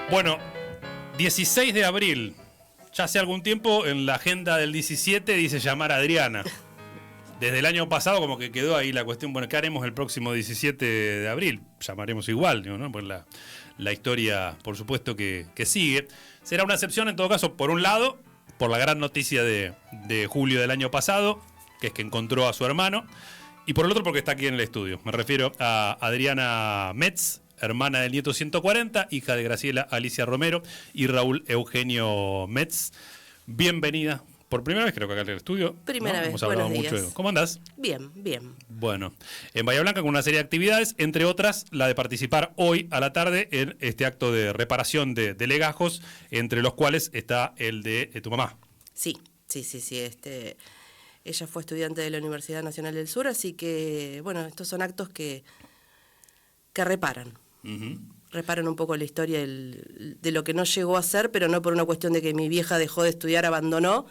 Bueno, 16 de abril. Ya hace algún tiempo en la agenda del 17 dice llamar a Adriana. Desde el año pasado como que quedó ahí la cuestión, bueno, ¿qué haremos el próximo 17 de abril? Llamaremos igual, ¿no? Pues la historia, por supuesto, que sigue. Será una excepción en todo caso, por un lado, por la gran noticia de julio del año pasado, que es que encontró a su hermano, y por el otro porque está aquí en el estudio. Me refiero a Adriana Metz, hermana del nieto 140, hija de Graciela Alicia Romero y Raúl Eugenio Metz. Bienvenida. Por primera vez creo que acá en el estudio. Primera vez, hemos hablado buenos mucho. días. ¿Cómo andás? Bien, bien. Bueno, en Bahía Blanca con una serie de actividades, entre otras la de participar hoy a la tarde en este acto de reparación de legajos, entre los cuales está el de tu mamá. Sí. Ella fue estudiante de la Universidad Nacional del Sur, así que, bueno, estos son actos que reparan. Uh-huh. Reparan un poco la historia de lo que no llegó a ser, pero no por una cuestión de que mi vieja dejó de estudiar, abandonó,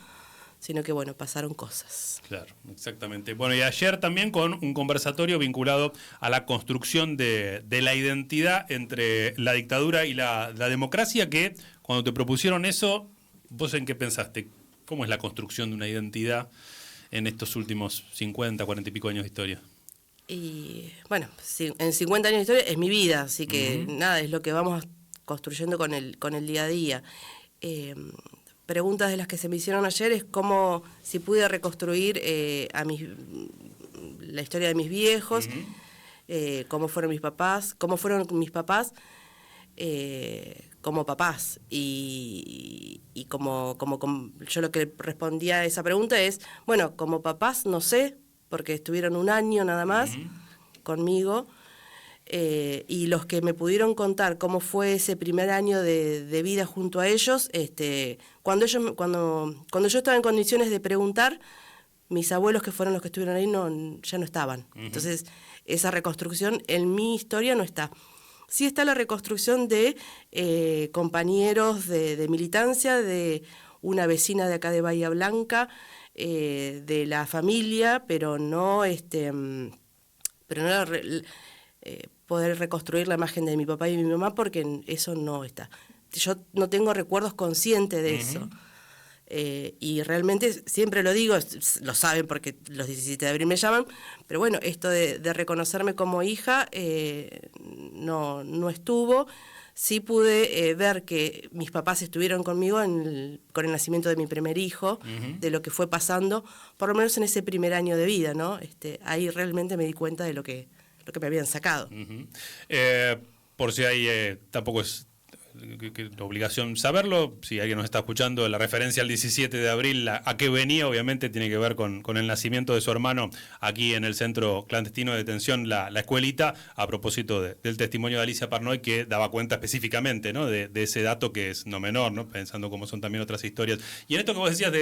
sino que, bueno, pasaron cosas. Claro, exactamente. Bueno, y ayer también con un conversatorio vinculado a la construcción de la identidad entre la dictadura y la democracia, que cuando te propusieron eso, ¿vos en qué pensaste? ¿Cómo es la construcción de una identidad en estos últimos 50, 40 y pico años de historia? Y bueno, en 50 años de historia es mi vida, así que nada, es lo que vamos construyendo con el día a día. Preguntas de las que se me hicieron ayer es cómo, si pude reconstruir la historia de mis viejos, cómo fueron mis papás como papás. Y como yo lo que respondía a esa pregunta es, bueno, como papás no sé, porque estuvieron un año nada más conmigo, y los que me pudieron contar cómo fue ese primer año de vida junto a ellos, cuando yo estaba en condiciones de preguntar, mis abuelos, que fueron los que estuvieron ahí, ya no estaban. Entonces, esa reconstrucción en mi historia no está. Sí está la reconstrucción de compañeros de militancia, de una vecina de acá de Bahía Blanca, de la familia, pero no poder reconstruir la imagen de mi papá y mi mamá, porque eso no está. Yo no tengo recuerdos conscientes de eso. Y realmente siempre lo digo, lo saben porque los 17 de abril me llaman, pero bueno, esto de reconocerme como hija no estuvo. Sí pude ver que mis papás estuvieron conmigo con el nacimiento de mi primer hijo, de lo que fue pasando, por lo menos en ese primer año de vida, ¿no? Ahí realmente me di cuenta de lo que me habían sacado. Por si hay, tampoco es obligación saberlo, si alguien nos está escuchando, la referencia al 17 de abril, a qué venía, obviamente tiene que ver con el nacimiento de su hermano aquí en el centro clandestino de detención, la escuelita, a propósito del testimonio de Alicia Parnoy, que daba cuenta específicamente, ¿no? de ese dato que es no menor, ¿no? Pensando cómo son también otras historias. Y en esto que vos decías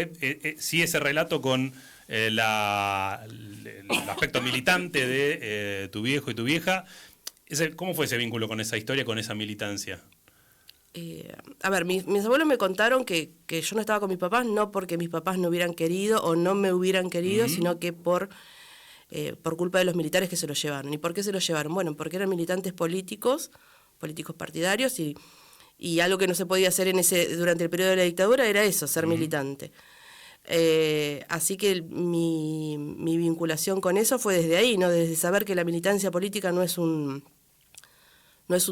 sí, ese relato con el aspecto militante de tu viejo y tu vieja, ¿cómo fue ese vínculo con esa historia, con esa militancia? A ver, mis abuelos me contaron que yo no estaba con mis papás, no porque mis papás no hubieran querido o no me hubieran querido, sino que por culpa de los militares que se los llevaron. ¿Y por qué se los llevaron? Bueno, porque eran militantes políticos partidarios, y algo que no se podía hacer durante el periodo de la dictadura era eso, ser militante. Así que mi vinculación con eso fue desde ahí, ¿no? Desde saber que la militancia política no es un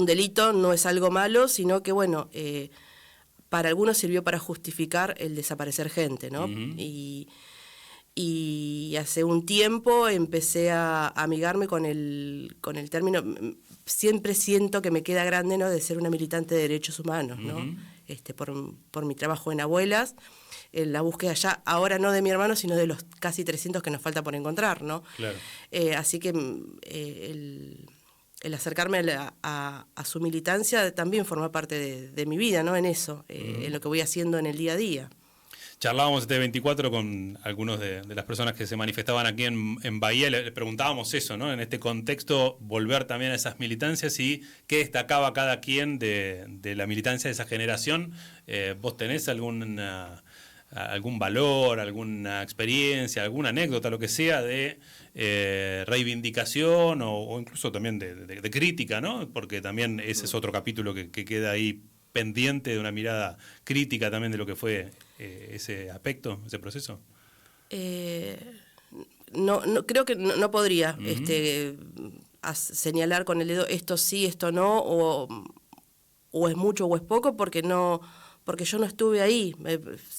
delito, no es algo malo, sino que, bueno, para algunos sirvió para justificar el desaparecer gente, ¿no? Y hace un tiempo empecé a amigarme con el término, siempre siento que me queda grande, ¿no?, de ser una militante de derechos humanos, ¿no? Por mi trabajo en Abuelas, en la búsqueda ya, ahora no de mi hermano, sino de los casi 300 que nos falta por encontrar, ¿no? Claro. Así que el acercarme a su militancia también forma parte de mi vida, ¿no? En eso, en lo que voy haciendo en el día a día. Charlábamos este 24 con algunos de las personas que se manifestaban aquí en Bahía, y le preguntábamos eso, ¿no? En este contexto, volver también a esas militancias y qué destacaba cada quien de la militancia de esa generación. ¿Vos tenés algún valor, alguna experiencia, alguna anécdota, lo que sea, de reivindicación o incluso también de crítica, ¿no? Porque también ese es otro capítulo que queda ahí pendiente de una mirada crítica también de lo que fue ese aspecto, ese proceso? No, creo que no podría señalar con el dedo esto sí, esto no, o es mucho o es poco, porque yo no estuve ahí.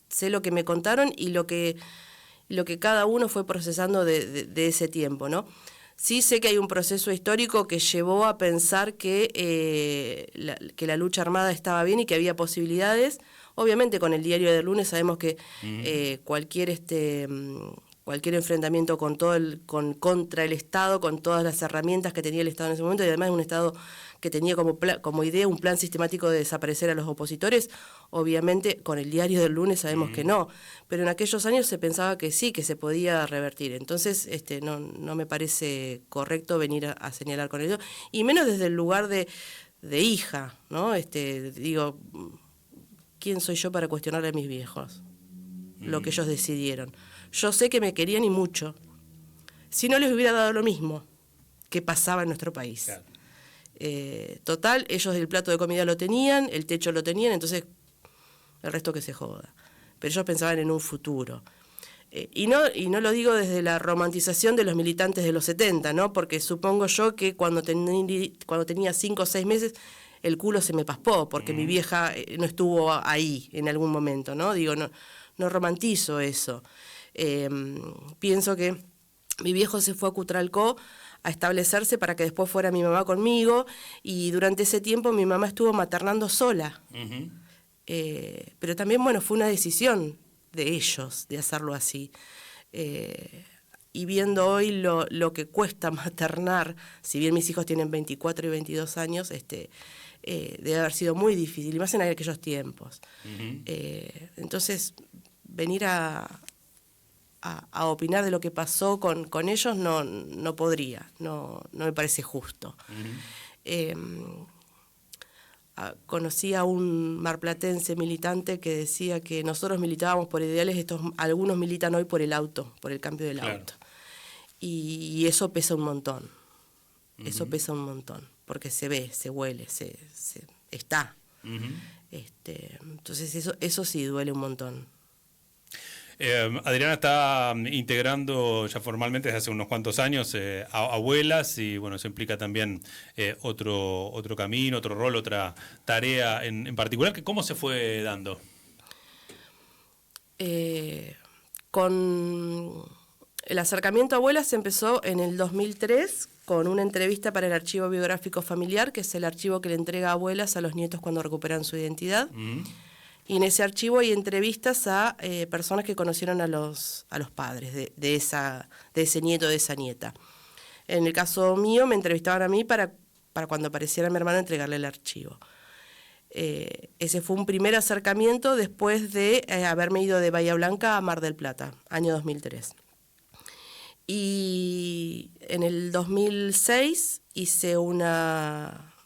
Sé lo que me contaron y lo que cada uno fue procesando de ese tiempo, ¿no? Sí sé que hay un proceso histórico que llevó a pensar que la lucha armada estaba bien y que había posibilidades. Obviamente con el diario del lunes sabemos que cualquier enfrentamiento contra el Estado, con todas las herramientas que tenía el Estado en ese momento, y además un Estado que tenía como idea un plan sistemático de desaparecer a los opositores, obviamente con el diario del lunes sabemos que no, pero en aquellos años se pensaba que sí, que se podía revertir. Entonces no me parece correcto venir a señalar con ello, y menos desde el lugar de hija, ¿no? Digo, ¿quién soy yo para cuestionarle a mis viejos lo que ellos decidieron? Yo sé que me querían y mucho. Si no les hubiera dado lo mismo que pasaba en nuestro país. Claro. Total, ellos el plato de comida lo tenían, el techo lo tenían, entonces el resto que se joda. Pero ellos pensaban en un futuro. Y no lo digo desde la romantización de los militantes de los 70, ¿no? Porque supongo yo que cuando tenía 5 o 6 meses el culo se me paspó, porque mi vieja no estuvo ahí en algún momento, ¿no? Digo, no romantizo eso. Pienso que mi viejo se fue a Cutralcó a establecerse para que después fuera mi mamá conmigo, y durante ese tiempo mi mamá estuvo maternando sola. Pero también, bueno, fue una decisión de ellos de hacerlo así. Y viendo hoy lo que cuesta maternar, si bien mis hijos tienen 24 y 22 años, debe haber sido muy difícil, y más en aquellos tiempos. Entonces, venir a opinar de lo que pasó con ellos no podría, no me parece justo. Conocí a un marplatense militante que decía que nosotros militábamos por ideales, algunos militan hoy por el auto, por el cambio del auto. Y eso pesa un montón, eso pesa un montón, porque se ve, se huele, se está. Entonces eso sí duele un montón. Adriana está integrando ya formalmente desde hace unos cuantos años Abuelas, y bueno, eso implica también otro camino, otro rol, otra tarea en particular. ¿Cómo se fue dando? Con el acercamiento a Abuelas empezó en el 2003 con una entrevista para el archivo biográfico familiar, que es el archivo que le entrega a Abuelas a los nietos cuando recuperan su identidad. Y en ese archivo hay entrevistas a personas que conocieron a los padres de ese nieto, de esa nieta. En el caso mío me entrevistaban a mí para cuando apareciera mi hermano entregarle el archivo. Ese fue un primer acercamiento después de haberme ido de Bahía Blanca a Mar del Plata, año 2003. Y en el 2006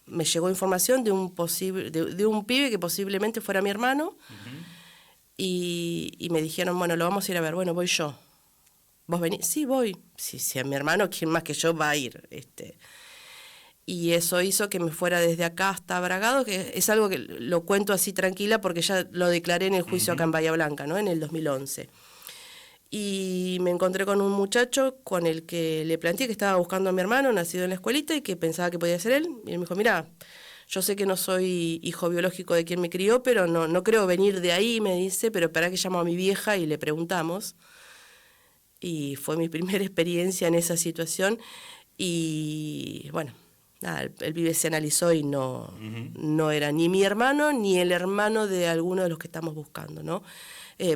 me llegó información de un pibe que posiblemente fuera mi hermano, y me dijeron, bueno, lo vamos a ir a ver. Bueno, voy yo. ¿Vos venís? Sí, voy. Si a mi hermano, ¿quién más que yo va a ir? Y eso hizo que me fuera desde acá hasta Bragado, que es algo que lo cuento así tranquila porque ya lo declaré en el juicio acá en Bahía Blanca, ¿no? En el 2011. Y me encontré con un muchacho con el que le planteé que estaba buscando a mi hermano, nacido en la escuelita, y que pensaba que podía ser él. Y él me dijo, mira, yo sé que no soy hijo biológico de quien me crió, pero no creo venir de ahí, me dice, pero para que llamo a mi vieja y le preguntamos. Y fue mi primera experiencia en esa situación. Y bueno, nada, el pibe se analizó y no era ni mi hermano ni el hermano de alguno de los que estamos buscando, ¿no?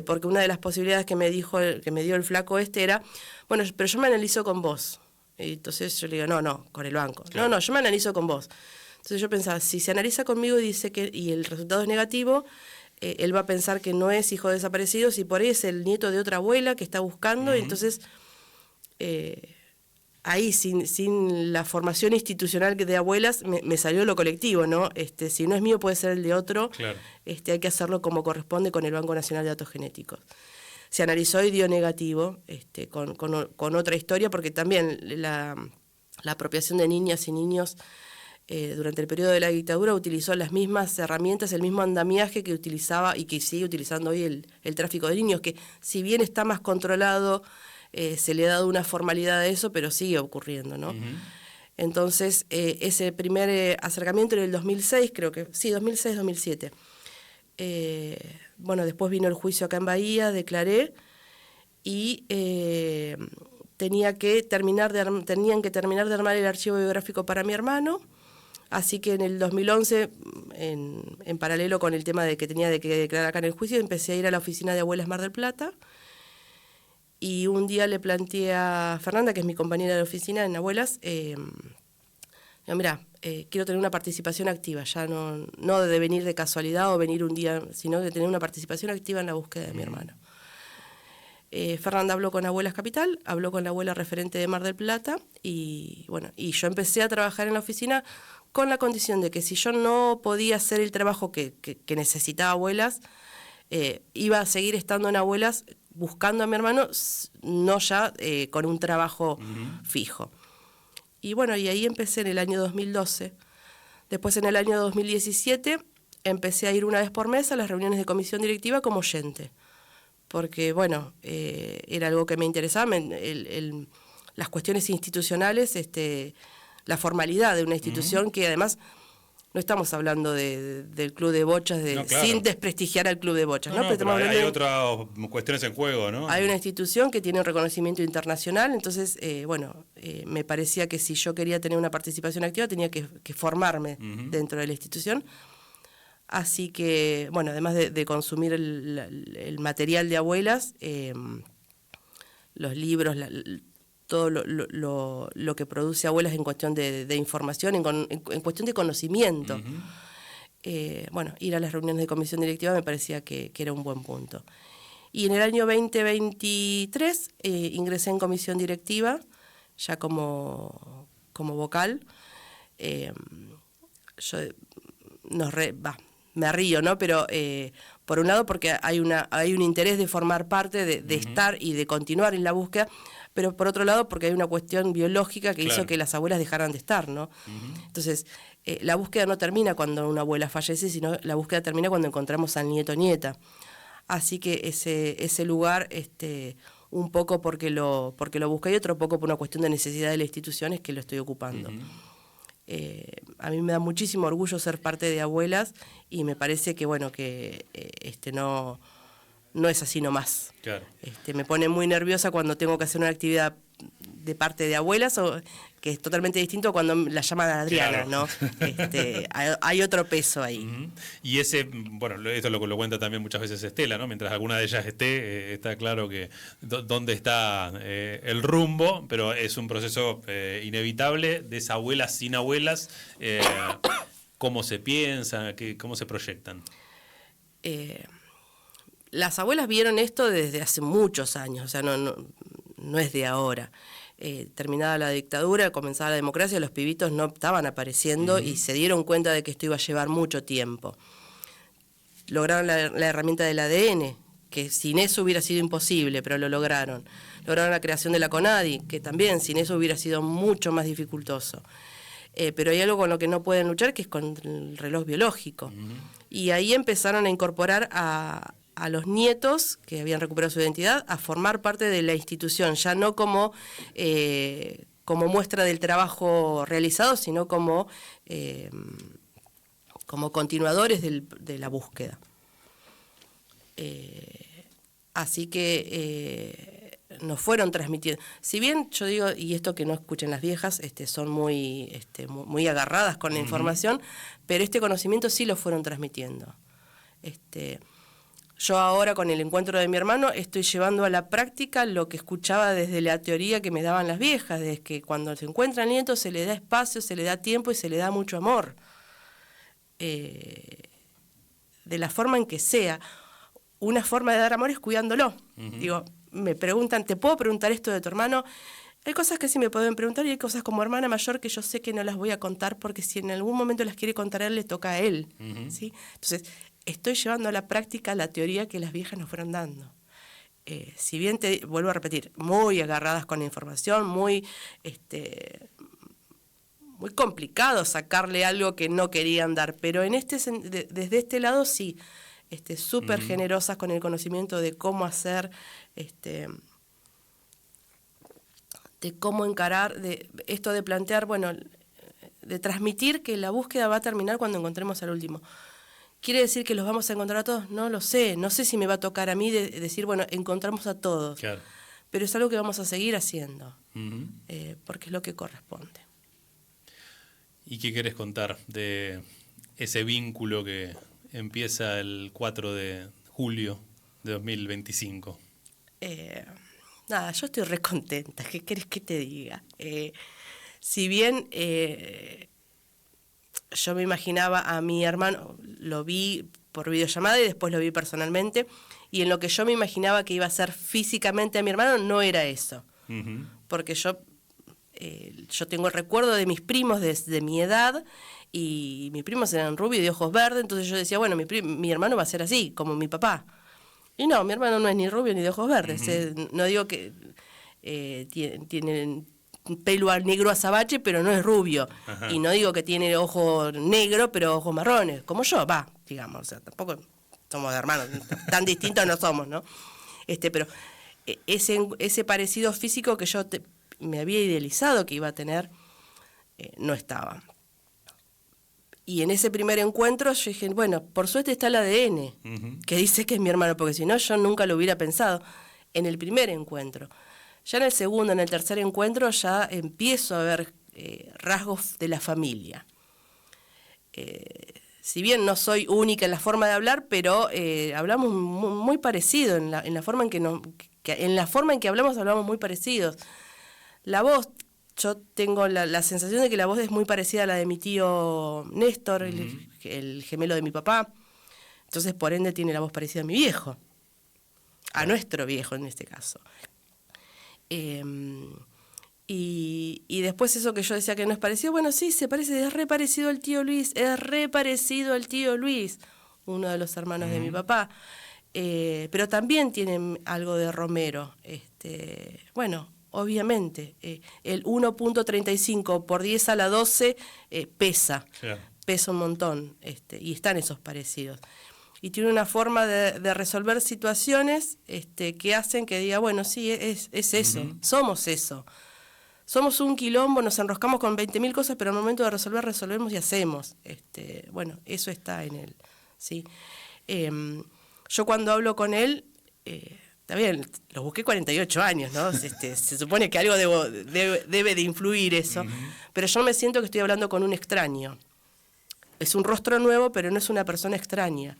Porque una de las posibilidades que me dio el flaco era, bueno, pero yo me analizo con vos. Y entonces yo le digo, no, con el banco. Claro. No, yo me analizo con vos. Entonces yo pensaba, si se analiza conmigo y dice y el resultado es negativo, él va a pensar que no es hijo de desaparecidos, y por ahí es el nieto de otra abuela que está buscando, y entonces ahí sin la formación institucional de Abuelas me salió lo colectivo, ¿no? Si no es mío puede ser el de otro. Claro. Hay que hacerlo como corresponde con el Banco Nacional de Datos Genéticos. Se analizó y dio negativo, con otra historia, porque también la apropiación de niñas y niños durante el periodo de la dictadura utilizó las mismas herramientas, el mismo andamiaje que utilizaba y que sigue utilizando hoy el tráfico de niños, que si bien está más controlado, se le ha dado una formalidad a eso, pero sigue ocurriendo, ¿no? Entonces, ese primer acercamiento en el 2006, creo que, sí, 2006-2007. Bueno, después vino el juicio acá en Bahía, declaré, y tenían que terminar de armar el archivo biográfico para mi hermano. Así que en el 2011, en paralelo con el tema de que tenía que declarar acá en el juicio, empecé a ir a la oficina de Abuelas Mar del Plata. Y un día le planteé a Fernanda, que es mi compañera de oficina en Abuelas, digo, mira, quiero tener una participación activa, ya no de venir de casualidad o venir un día, sino de tener una participación activa en la búsqueda de mi hermano. Fernanda habló con Abuelas Capital, habló con la abuela referente de Mar del Plata, y bueno, y yo empecé a trabajar en la oficina con la condición de que si yo no podía hacer el trabajo que necesitaba Abuelas, iba a seguir estando en Abuelas buscando a mi hermano, no ya con un trabajo fijo. Y bueno, y ahí empecé en el año 2012. Después en el año 2017 empecé a ir una vez por mes a las reuniones de comisión directiva como oyente, porque bueno, era algo que me interesaba, las cuestiones institucionales, la formalidad de una institución que además no estamos hablando del club de bochas, no, claro, sin desprestigiar al club de bochas, ¿no? Pero hay otras cuestiones en juego, ¿no? Hay una institución que tiene un reconocimiento internacional, entonces, me parecía que si yo quería tener una participación activa tenía que formarme dentro de la institución. Así que, bueno, además de consumir el material de Abuelas, los libros, todo lo que produce Abuelas en cuestión de información, en cuestión de conocimiento. Bueno, ir a las reuniones de comisión directiva me parecía que era un buen punto. Y en el año 2023 ingresé en comisión directiva, ya como vocal. Yo me río, ¿no? Pero por un lado porque hay un interés de formar parte, de estar y de continuar en la búsqueda, pero por otro lado porque hay una cuestión biológica que hizo que las abuelas dejaran de estar, ¿no? Entonces, la búsqueda no termina cuando una abuela fallece, sino la búsqueda termina cuando encontramos al nieto o nieta. Así que ese lugar, un poco porque lo busqué y otro poco por una cuestión de necesidad de la institución es que lo estoy ocupando. A mí me da muchísimo orgullo ser parte de Abuelas y me parece que, bueno, que no es así nomás. Claro. Me pone muy nerviosa cuando tengo que hacer una actividad de parte de Abuelas, que es totalmente distinto a cuando la llaman a Adriana, claro, ¿no? Hay otro peso ahí. Y bueno, esto lo cuenta también muchas veces Estela, ¿no? Mientras alguna de ellas esté, está claro que dónde está el rumbo, pero es un proceso inevitable, desabuelas sin abuelas, cómo se piensa, cómo se proyectan. Las abuelas vieron esto desde hace muchos años, o sea, no es de ahora. Terminada la dictadura, comenzaba la democracia, los pibitos no estaban apareciendo y se dieron cuenta de que esto iba a llevar mucho tiempo. Lograron la herramienta del ADN, que sin eso hubiera sido imposible, pero lo lograron. Lograron la creación de la CONADI, que también sin eso hubiera sido mucho más dificultoso. Pero hay algo con lo que no pueden luchar, que es con el reloj biológico. Y ahí empezaron a incorporar a los nietos que habían recuperado su identidad a formar parte de la institución, ya no como muestra del trabajo realizado, sino como continuadores de la búsqueda. Así que nos fueron transmitiendo. Si bien yo digo, y esto que no escuchen las viejas, son muy agarradas con la información, pero este conocimiento sí lo fueron transmitiendo. Yo ahora con el encuentro de mi hermano estoy llevando a la práctica lo que escuchaba desde la teoría que me daban las viejas, de que cuando se encuentra el nieto se le da espacio, se le da tiempo y se le da mucho amor. De la forma en que sea. Una forma de dar amor es cuidándolo. Digo, me preguntan, ¿te puedo preguntar esto de tu hermano? Hay cosas que sí me pueden preguntar y hay cosas como hermana mayor que yo sé que no las voy a contar porque si en algún momento las quiere contar a él, le toca a él. ¿Sí? Entonces, estoy llevando a la práctica la teoría que las viejas nos fueron dando. Si bien te vuelvo a repetir, muy agarradas con la información, muy muy complicado sacarle algo que no querían dar, pero desde este lado sí, súper generosas con el conocimiento de cómo hacer, de cómo encarar, de esto de plantear, bueno, de transmitir que la búsqueda va a terminar cuando encontremos al último. ¿Quiere decir que los vamos a encontrar a todos? No lo sé, no sé si me va a tocar a mí decir, bueno, encontramos a todos, Claro. pero es algo que vamos a seguir haciendo, porque es lo que corresponde. ¿Y qué querés contar de ese vínculo que empieza el 4 de julio de 2025? Nada, yo estoy re contenta, ¿qué querés que te diga? Si bien yo me imaginaba a mi hermano, lo vi por videollamada y después lo vi personalmente, y en lo que yo me imaginaba que iba a ser físicamente a mi hermano no era eso, porque yo tengo el recuerdo de mis primos de mi edad, y mis primos eran rubios y de ojos verdes, entonces yo decía, bueno, mi hermano va a ser así, como mi papá. Y no, mi hermano no es ni rubio ni de ojos verdes. No digo que tiene pelo negro azabache, pero no es rubio. Ajá. Y no digo que tiene ojo negro, pero ojos marrones, como yo, digamos. O sea, tampoco somos hermanos, tan distintos no somos, ¿no? Pero ese parecido físico que yo me había idealizado que iba a tener, no estaba. Y en ese primer encuentro yo dije, bueno, por suerte está el ADN, que dice que es mi hermano, porque si no yo nunca lo hubiera pensado en el primer encuentro. Ya en el segundo, en el tercer encuentro ya empiezo a ver rasgos de la familia. Si bien no soy única en la forma de hablar, pero hablamos muy parecido, en la forma en que hablamos muy parecidos. La voz, yo tengo la sensación de que la voz es muy parecida a la de mi tío Néstor, el gemelo de mi papá. Entonces, por ende, tiene la voz parecida a mi viejo. A nuestro viejo, en este caso. Y después eso que yo decía que no es parecido, bueno, sí, se parece, es re parecido al tío Luis, uno de los hermanos de mi papá. Pero también tienen algo de Romero. Bueno, obviamente, el 1.35 por 10 a la 12 pesa, pesa un montón, y están esos parecidos. Y tiene una forma de resolver situaciones que hacen que diga, bueno, sí, es eso, somos eso. Somos un quilombo, nos enroscamos con 20.000 cosas, pero al momento de resolver, resolvemos y hacemos. Bueno, eso está en él, ¿sí? Yo cuando hablo con él, está bien, lo busqué 48 años, ¿no? Se supone que algo debe de influir eso, pero yo me siento que estoy hablando con un extraño. Es un rostro nuevo, pero no es una persona extraña.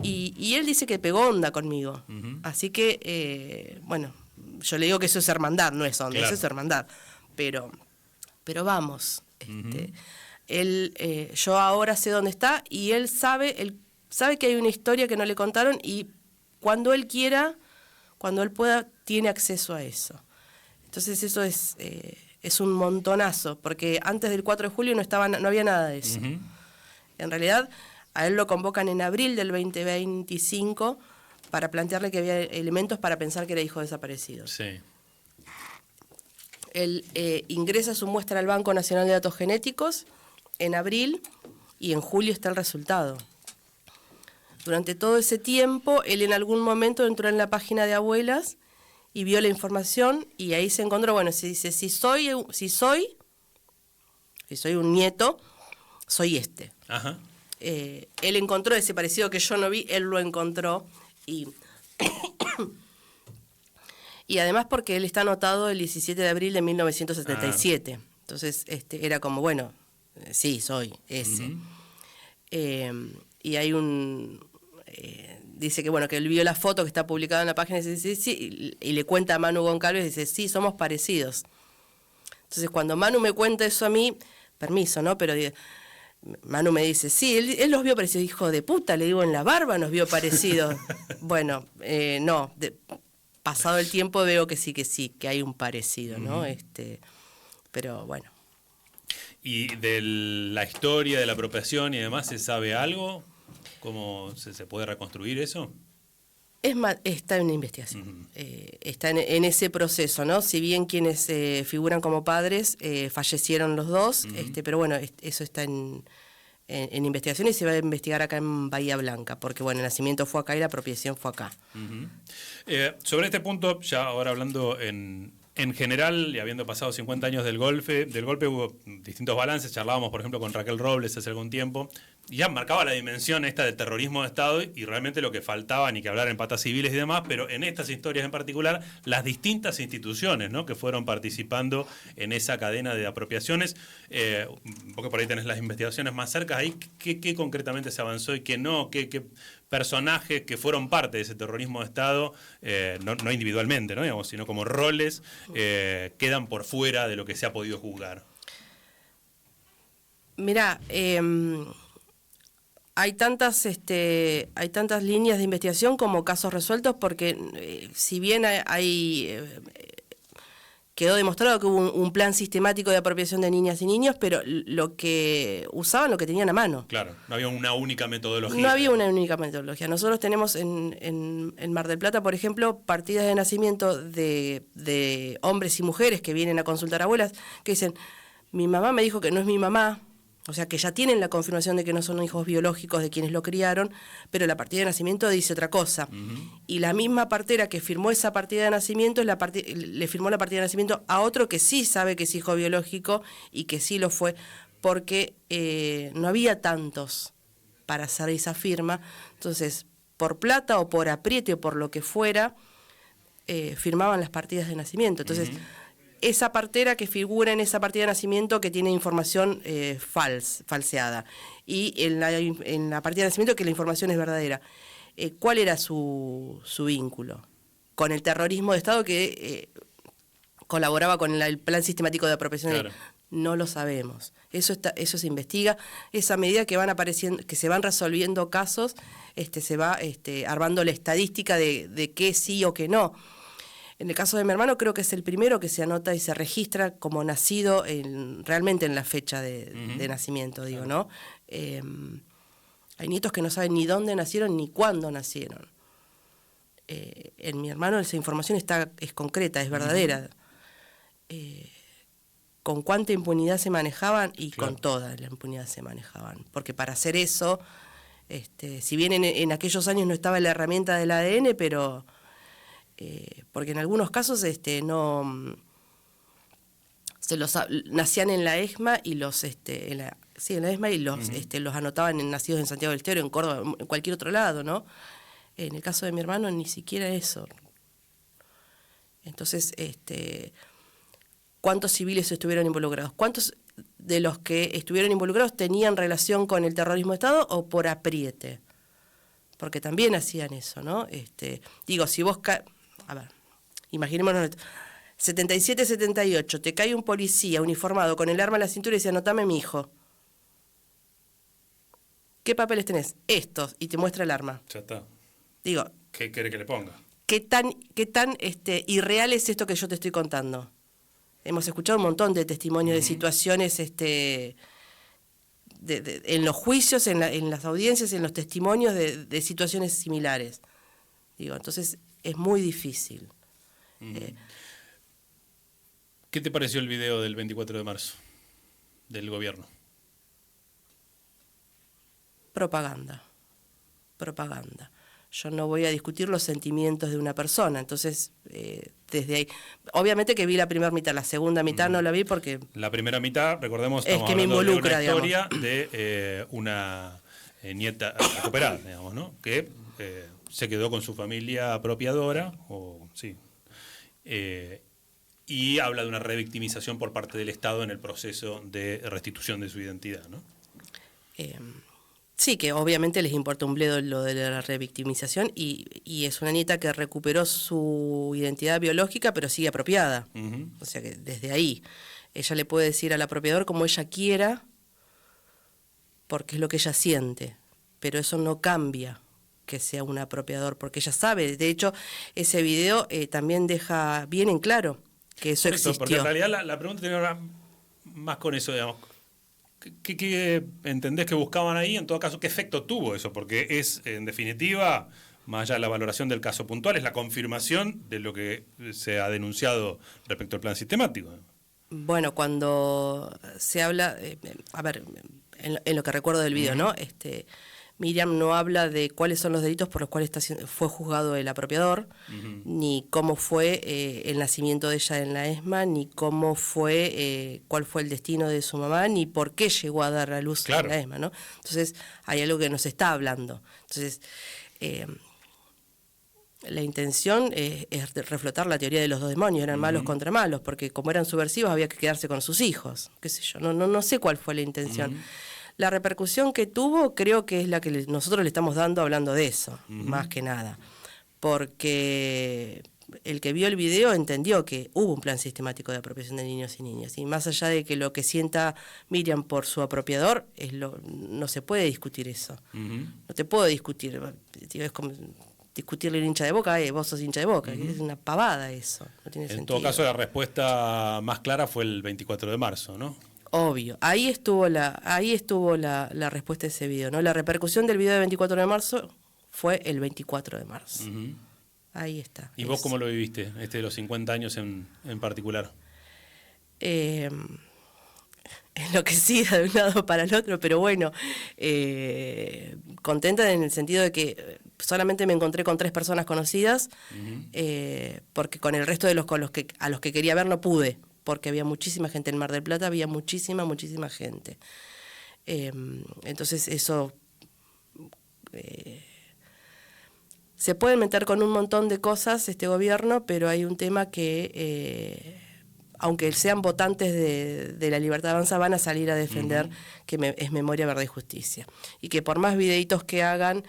Y él dice que pegó onda conmigo. Así que, bueno, yo le digo que eso es hermandad, no es onda, claro. Eso es hermandad. Pero vamos. Yo ahora sé dónde está y él sabe que hay una historia que no le contaron y cuando él quiera, cuando él pueda, tiene acceso a eso. Entonces eso es un montonazo, porque antes del 4 de julio no había nada de eso. En realidad, a él lo convocan en abril del 2025 para plantearle que había elementos para pensar que era hijo desaparecido. Sí. Él ingresa su muestra al Banco Nacional de Datos Genéticos en abril y en julio está el resultado. Durante todo ese tiempo, él en algún momento entró en la página de abuelas y vio la información y ahí se encontró, bueno, se dice, si soy un nieto, soy este. Ajá. Él encontró ese parecido que yo no vi, él lo encontró y además porque él está anotado el 17 de abril de 1977. Entonces era como, bueno, sí, soy ese. Y hay dice que bueno, que él vio la foto que está publicada en la página y dice, sí, y le cuenta a Manu Goncalves y dice, sí, somos parecidos. Entonces cuando Manu me cuenta eso a mí, permiso, ¿no? Pero Manu me dice, sí, él los vio parecidos, hijo de puta, le digo, en la barba nos vio parecidos. Bueno, no, pasado el tiempo veo que sí, que hay un parecido, ¿no? Pero bueno. ¿Y de la historia de la apropiación y demás se sabe algo? ¿Cómo se puede reconstruir eso? Está en investigación, está en ese proceso, ¿no? Si bien quienes figuran como padres fallecieron los dos, pero bueno, eso está en investigación y se va a investigar acá en Bahía Blanca, porque bueno, el nacimiento fue acá y la apropiación fue acá. Sobre este punto, ya ahora hablando en general, y habiendo pasado 50 años del golpe hubo distintos balances. Charlábamos, por ejemplo, con Raquel Robles hace algún tiempo, y ya marcaba la dimensión esta del terrorismo de Estado y realmente lo que faltaba, ni que hablar en patas civiles y demás, pero en estas historias en particular, las distintas instituciones, ¿no?, que fueron participando en esa cadena de apropiaciones. Porque por ahí tenés las investigaciones más cerca, ahí ¿qué concretamente se avanzó y qué no? ¿Qué personajes que fueron parte de ese terrorismo de Estado, no individualmente, ¿no?, digamos, sino como roles, quedan por fuera de lo que se ha podido juzgar? Mirá, hay tantas líneas de investigación como casos resueltos, porque si bien quedó demostrado que hubo un plan sistemático de apropiación de niñas y niños, pero lo que usaban, lo que tenían a mano. Claro, no había una única metodología. No había una única metodología. Nosotros tenemos en Mar del Plata, por ejemplo, partidas de nacimiento de hombres y mujeres que vienen a consultar abuelas, que dicen, mi mamá me dijo que no es mi mamá. O sea, que ya tienen la confirmación de que no son hijos biológicos de quienes lo criaron, pero la partida de nacimiento dice otra cosa. Y la misma partera que firmó esa partida de nacimiento le firmó la partida de nacimiento a otro que sí sabe que es hijo biológico y que sí lo fue, porque no había tantos para hacer esa firma. Entonces, por plata o por apriete o por lo que fuera, firmaban las partidas de nacimiento. Entonces, esa partera que figura en esa partida de nacimiento que tiene información falseada, y en la partida de nacimiento que la información es verdadera. ¿Cuál era su vínculo? Con el terrorismo de Estado que colaboraba con el plan sistemático de apropiación. Claro. No lo sabemos. Eso se investiga. Esa medida que van apareciendo, que se van resolviendo casos, se va armando la estadística de qué sí o qué no. En el caso de mi hermano creo que es el primero que se anota y se registra como nacido realmente en la fecha de nacimiento, digo, ¿no? Hay nietos que no saben ni dónde nacieron ni cuándo nacieron. En mi hermano esa información es concreta, es verdadera. Con cuánta impunidad se manejaban y claro, con toda la impunidad se manejaban. Porque para hacer eso, si bien en aquellos años no estaba la herramienta del ADN, pero... porque en algunos casos nacían en la ESMA y los en la ESMA y los anotaban en nacidos en Santiago del Estero, en Córdoba, en cualquier otro lado, ¿no? En el caso de mi hermano ni siquiera eso. Entonces, ¿cuántos civiles estuvieron involucrados? ¿Cuántos de los que estuvieron involucrados tenían relación con el terrorismo de Estado o por apriete? Porque también hacían eso, ¿no? Digo, si vos... A ver, imaginémonos, 77-78, te cae un policía uniformado con el arma en la cintura y dice, anotame mi hijo. ¿Qué papeles tenés? Estos, y te muestra el arma. Ya está. Digo, ¿qué quiere que le ponga? ¿Qué tan irreal es esto que yo te estoy contando? Hemos escuchado un montón de testimonios de situaciones en los juicios, en las audiencias, en los testimonios de situaciones similares. Digo, entonces... es muy difícil. ¿Qué te pareció el video del 24 de marzo del gobierno? Propaganda. Yo no voy a discutir los sentimientos de una persona, entonces desde ahí... Obviamente que vi la primera mitad, la segunda mitad no la vi porque... La primera mitad, recordemos, es que me involucra, de una historia de una nieta recuperada, digamos, ¿no? Que... se quedó con su familia apropiadora, y habla de una revictimización por parte del Estado en el proceso de restitución de su identidad, ¿no? Sí, que obviamente les importa un bledo lo de la revictimización, y es una nieta que recuperó su identidad biológica, pero sigue apropiada. O sea que desde ahí ella le puede decir al apropiador como ella quiera, porque es lo que ella siente, pero eso no cambia que sea un apropiador, porque ella sabe. De hecho, ese video también deja bien en claro que eso existió. Porque en realidad la pregunta tiene más con eso, digamos. ¿Qué entendés que buscaban ahí? En todo caso, ¿qué efecto tuvo eso? Porque es, en definitiva, más allá de la valoración del caso puntual, es la confirmación de lo que se ha denunciado respecto al plan sistemático. Bueno, cuando se habla, a ver, en lo que recuerdo del video, ¿no? Miriam no habla de cuáles son los delitos por los cuales fue juzgado el apropiador, ni cómo fue el nacimiento de ella en la ESMA, ni cómo fue, cuál fue el destino de su mamá, ni por qué llegó a dar a luz en la ESMA, ¿no? Entonces, hay algo que nos está hablando. Entonces, la intención es reflotar la teoría de los dos demonios, eran malos contra malos, porque como eran subversivos había que quedarse con sus hijos, qué sé yo, no sé cuál fue la intención. La repercusión que tuvo creo que es la que nosotros le estamos dando hablando de eso, más que nada, porque el que vio el video entendió que hubo un plan sistemático de apropiación de niños y niñas, y más allá de que lo que sienta Miriam por su apropiador, no se puede discutir eso, no te puedo discutir, es como discutirle al hincha de Boca, vos sos hincha de Boca, es una pavada eso, no tiene sentido. En todo caso, la respuesta más clara fue el 24 de marzo, ¿no? Obvio, ahí estuvo la respuesta de ese video, ¿no? La repercusión del video del 24 de marzo fue el 24 de marzo. Ahí está. ¿Y vos cómo lo viviste, de los 50 años en particular? Enloquecida de un lado para el otro, pero bueno, contenta en el sentido de que solamente me encontré con 3 personas conocidas, porque con el resto de a los que quería ver no pude, porque había muchísima gente en Mar del Plata, había muchísima gente. Entonces eso se puede meter con un montón de cosas este gobierno, pero hay un tema que aunque sean votantes de la Libertad Avanza, van a salir a defender que es memoria, verdad y justicia. Y que por más videitos que hagan,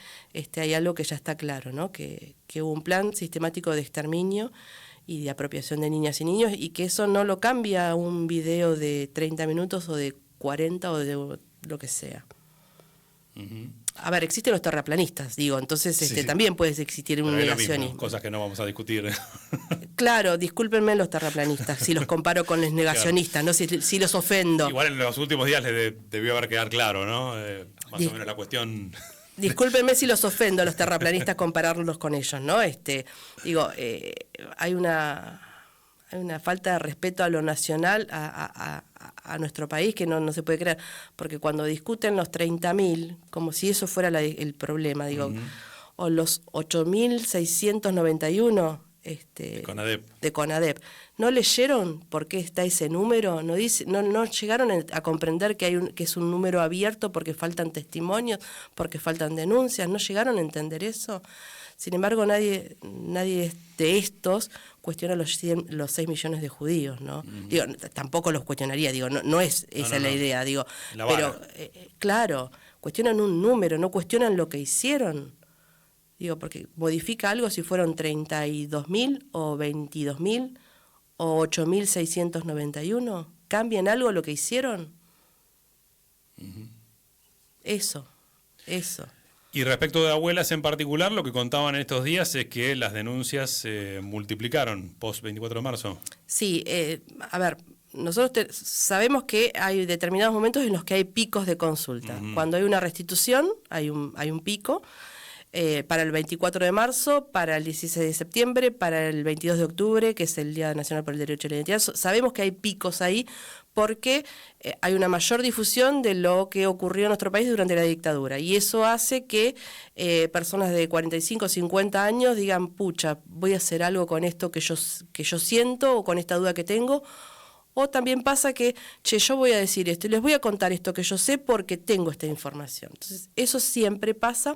hay algo que ya está claro, ¿no? Que hubo un plan sistemático de exterminio y de apropiación de niñas y niños, y que eso no lo cambia un video de 30 minutos o de 40 o de lo que sea. A ver, existen los terraplanistas, digo, entonces sí. También puede existir un negacionismo. Cosas que no vamos a discutir. Claro, discúlpenme los terraplanistas, si los comparo con los negacionistas, claro. No si los ofendo. Igual en los últimos días les debió haber quedado claro, ¿no? Más o menos la cuestión. Discúlpenme si los ofendo a los terraplanistas compararlos con ellos, ¿no? Digo, hay una falta de respeto a lo nacional, a nuestro país, que no se puede creer, porque cuando discuten los 30.000, como si eso fuera el problema, digo, o los 8.691 de CONADEP, ¿no leyeron por qué está ese número? ¿No llegaron a comprender que es un número abierto porque faltan testimonios, porque faltan denuncias? ¿No llegaron a entender eso? Sin embargo, nadie de estos cuestiona los 6 millones de judíos, ¿no? Digo, tampoco los cuestionaría, digo, no es esa la idea, digo, pero claro, cuestionan un número, no cuestionan lo que hicieron. Digo, porque modifica algo si fueron 32.000 o 22.000 o 8.691. ¿Cambian algo lo que hicieron? Eso. Y respecto de abuelas en particular, lo que contaban en estos días es que las denuncias se multiplicaron post 24 de marzo. Sí, a ver, nosotros sabemos que hay determinados momentos en los que hay picos de consulta. Cuando hay una restitución, hay un pico. Para el 24 de marzo, para el 16 de septiembre, para el 22 de octubre, que es el Día Nacional por el Derecho a la Identidad. Sabemos que hay picos ahí porque hay una mayor difusión de lo que ocurrió en nuestro país durante la dictadura. Y eso hace que personas de 45 o 50 años digan, pucha, voy a hacer algo con esto que yo siento o con esta duda que tengo. O también pasa que, yo voy a decir esto y les voy a contar esto que yo sé porque tengo esta información. Entonces, eso siempre pasa.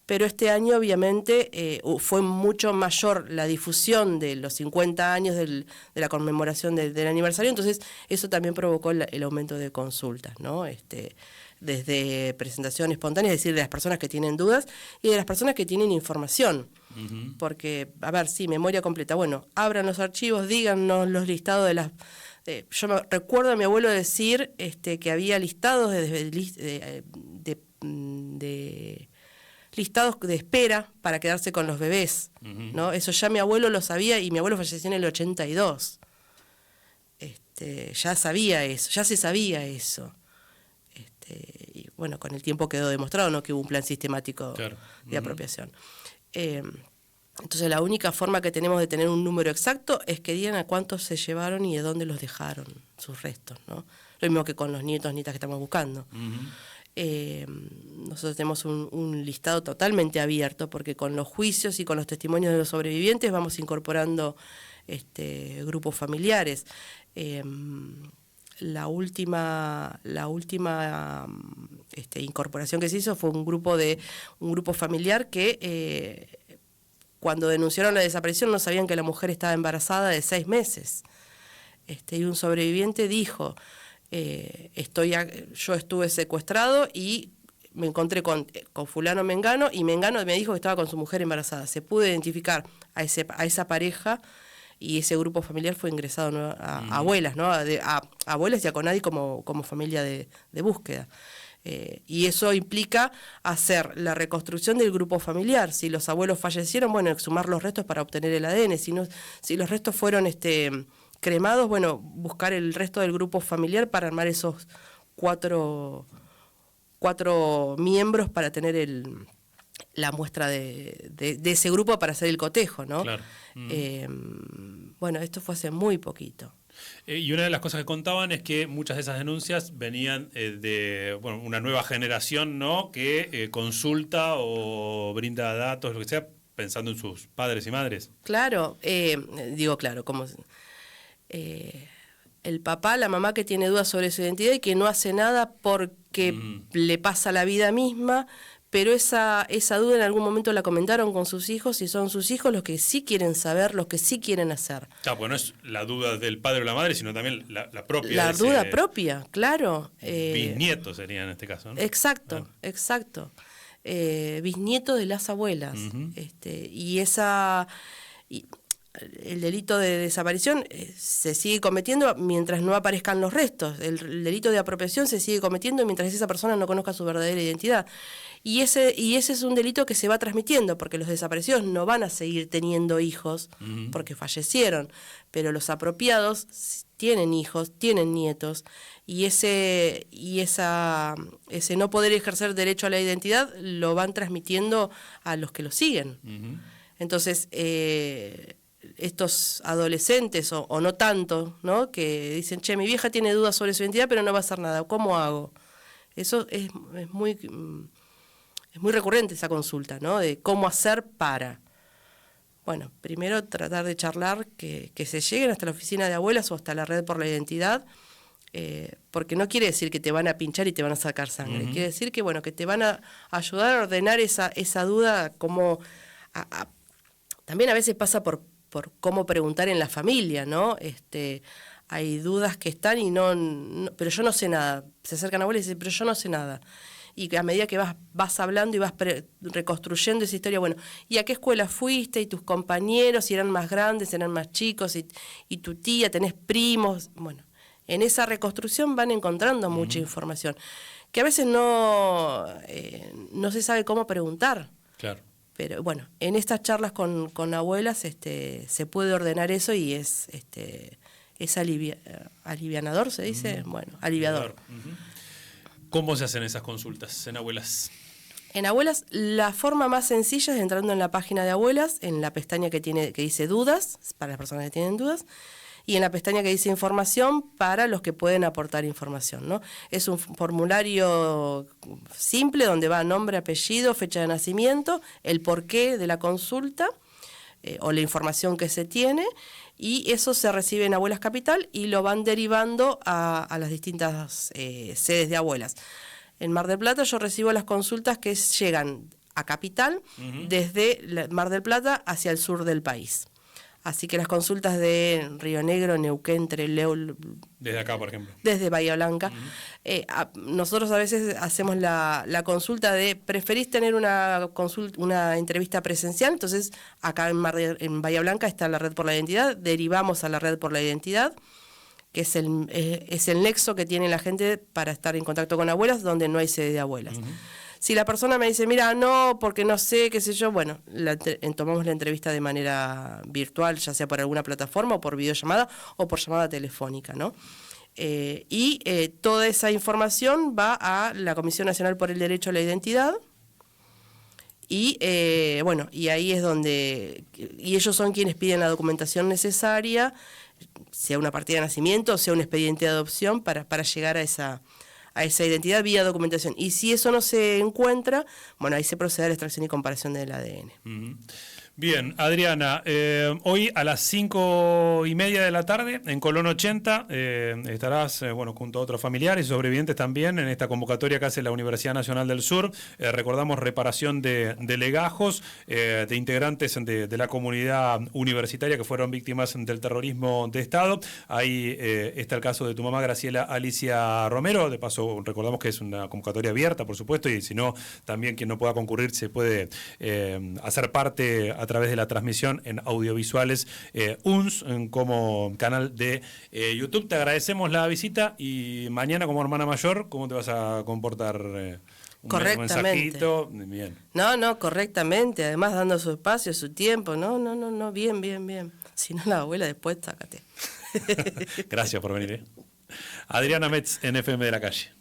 Pero este año obviamente fue mucho mayor la difusión de los 50 años de la conmemoración del aniversario, entonces eso también provocó el aumento de consultas, ¿no? Desde presentación espontánea, es decir, de las personas que tienen dudas y de las personas que tienen información. Porque, a ver, sí, memoria completa, bueno, abran los archivos, díganos los listados de las... yo recuerdo a mi abuelo decir que había listados de listados de espera para quedarse con los bebés, ¿no? Eso ya mi abuelo lo sabía y mi abuelo falleció en el 82. Ya sabía eso, ya se sabía eso. Y bueno, con el tiempo quedó demostrado, ¿no?, que hubo un plan sistemático de apropiación. Entonces la única forma que tenemos de tener un número exacto es que digan a cuántos se llevaron y de dónde los dejaron sus restos, ¿no? Lo mismo que con los nietos, nietas que estamos buscando. Nosotros tenemos un listado totalmente abierto porque con los juicios y con los testimonios de los sobrevivientes vamos incorporando grupos familiares. La última incorporación que se hizo fue un grupo familiar que cuando denunciaron la desaparición no sabían que la mujer estaba embarazada de 6 meses. Y un sobreviviente dijo, yo estuve secuestrado y me encontré con fulano Mengano, y Mengano me dijo que estaba con su mujer embarazada. Se pudo identificar a esa pareja, y ese grupo familiar fue ingresado, ¿no?, a abuelas, ¿no?, a abuelas y a CONADI como familia de búsqueda. Y eso implica hacer la reconstrucción del grupo familiar. Si los abuelos fallecieron, bueno, exhumar los restos para obtener el ADN. Si los restos fueron cremados, bueno, buscar el resto del grupo familiar para armar esos cuatro miembros para tener la muestra de ese grupo para hacer el cotejo, ¿no? Claro. Bueno, esto fue hace muy poquito. Y una de las cosas que contaban es que muchas de esas denuncias venían de una nueva generación, ¿no?, que consulta o brinda datos, lo que sea, pensando en sus padres y madres. Claro, como el papá, la mamá que tiene dudas sobre su identidad y que no hace nada porque le pasa la vida misma, pero esa duda en algún momento la comentaron con sus hijos y son sus hijos los que sí quieren saber, los que sí quieren hacer. Claro, pues no es la duda del padre o la madre, sino también la propia. La duda propia, claro. Bisnieto sería en este caso, ¿no? Exacto, exacto. Bisnieto de las abuelas. El delito de desaparición se sigue cometiendo mientras no aparezcan los restos. El delito de apropiación se sigue cometiendo mientras esa persona no conozca su verdadera identidad. Y ese es un delito que se va transmitiendo, porque los desaparecidos no van a seguir teniendo hijos porque fallecieron, pero los apropiados tienen hijos, tienen nietos, y ese no poder ejercer derecho a la identidad lo van transmitiendo a los que lo siguen. Entonces, estos adolescentes, o no tanto, ¿no?, que dicen, che, mi vieja tiene dudas sobre su identidad, pero no va a hacer nada, ¿cómo hago? Eso es muy recurrente, esa consulta, ¿no?, de cómo hacer para. Bueno, primero tratar de charlar que se lleguen hasta la oficina de abuelas o hasta la red por la identidad, porque no quiere decir que te van a pinchar y te van a sacar sangre, quiere decir que, bueno, que te van a ayudar a ordenar esa duda, como también a veces pasa por cómo preguntar en la familia, ¿no? Hay dudas que están y no, pero yo no sé nada. Se acercan a abuelas y dicen, pero yo no sé nada. Y a medida que vas hablando y vas reconstruyendo esa historia, bueno, ¿y a qué escuela fuiste? ¿Y tus compañeros? ¿Si eran más grandes, eran más chicos? ¿Y tu tía? ¿Tenés primos? Bueno, en esa reconstrucción van encontrando mucha información, que a veces no se sabe cómo preguntar. Claro. Pero bueno, en estas charlas con abuelas se puede ordenar eso y es alivianador, ¿se dice? Bueno, aliviador. ¿Cómo se hacen esas consultas en abuelas? En abuelas, la forma más sencilla es entrando en la página de abuelas, en la pestaña que dice dudas, para las personas que tienen dudas, y en la pestaña que dice información para los que pueden aportar información, ¿no? Es un formulario simple donde va nombre, apellido, fecha de nacimiento, el porqué de la consulta o la información que se tiene, y eso se recibe en Abuelas Capital y lo van derivando a las distintas sedes de abuelas. En Mar del Plata yo recibo las consultas que llegan a Capital desde Mar del Plata hacia el sur del país. Así que las consultas de Río Negro, Neuquén, Trelew... Desde acá, por ejemplo. Desde Bahía Blanca. Nosotros a veces hacemos la consulta de, ¿preferís tener una entrevista presencial? Entonces, acá en Bahía Blanca está la Red por la Identidad, derivamos a la Red por la Identidad, que es el nexo que tiene la gente para estar en contacto con abuelas, donde no hay sede de abuelas. Si la persona me dice, mira, no, porque no sé, qué sé yo, bueno, tomamos la entrevista de manera virtual, ya sea por alguna plataforma o por videollamada o por llamada telefónica, ¿no? Toda esa información va a la Comisión Nacional por el Derecho a la Identidad Y bueno, y ahí es donde, y ellos son quienes piden la documentación necesaria, sea una partida de nacimiento, sea un expediente de adopción, para llegar a esa identidad vía documentación. Y si eso no se encuentra, bueno, ahí se procede a la extracción y comparación del ADN. Uh-huh. Bien, Adriana, hoy a las 5:30 de la tarde en Colón 80 estarás bueno, junto a otros familiares y sobrevivientes también en esta convocatoria que hace la Universidad Nacional del Sur. Recordamos reparación de legajos de integrantes de la comunidad universitaria que fueron víctimas del terrorismo de Estado. Ahí está el caso de tu mamá Graciela Alicia Romero. De paso, recordamos que es una convocatoria abierta, por supuesto, y si no, también quien no pueda concurrir se puede hacer parte a través de la transmisión en audiovisuales UNS como canal de YouTube. Te agradecemos la visita y mañana como hermana mayor, ¿cómo te vas a comportar? Un mensajito. Bien. No, correctamente, además dando su espacio, su tiempo, no, bien. Si no, la abuela después, sácate. Gracias por venir. Adriana Metz en FM de la Calle.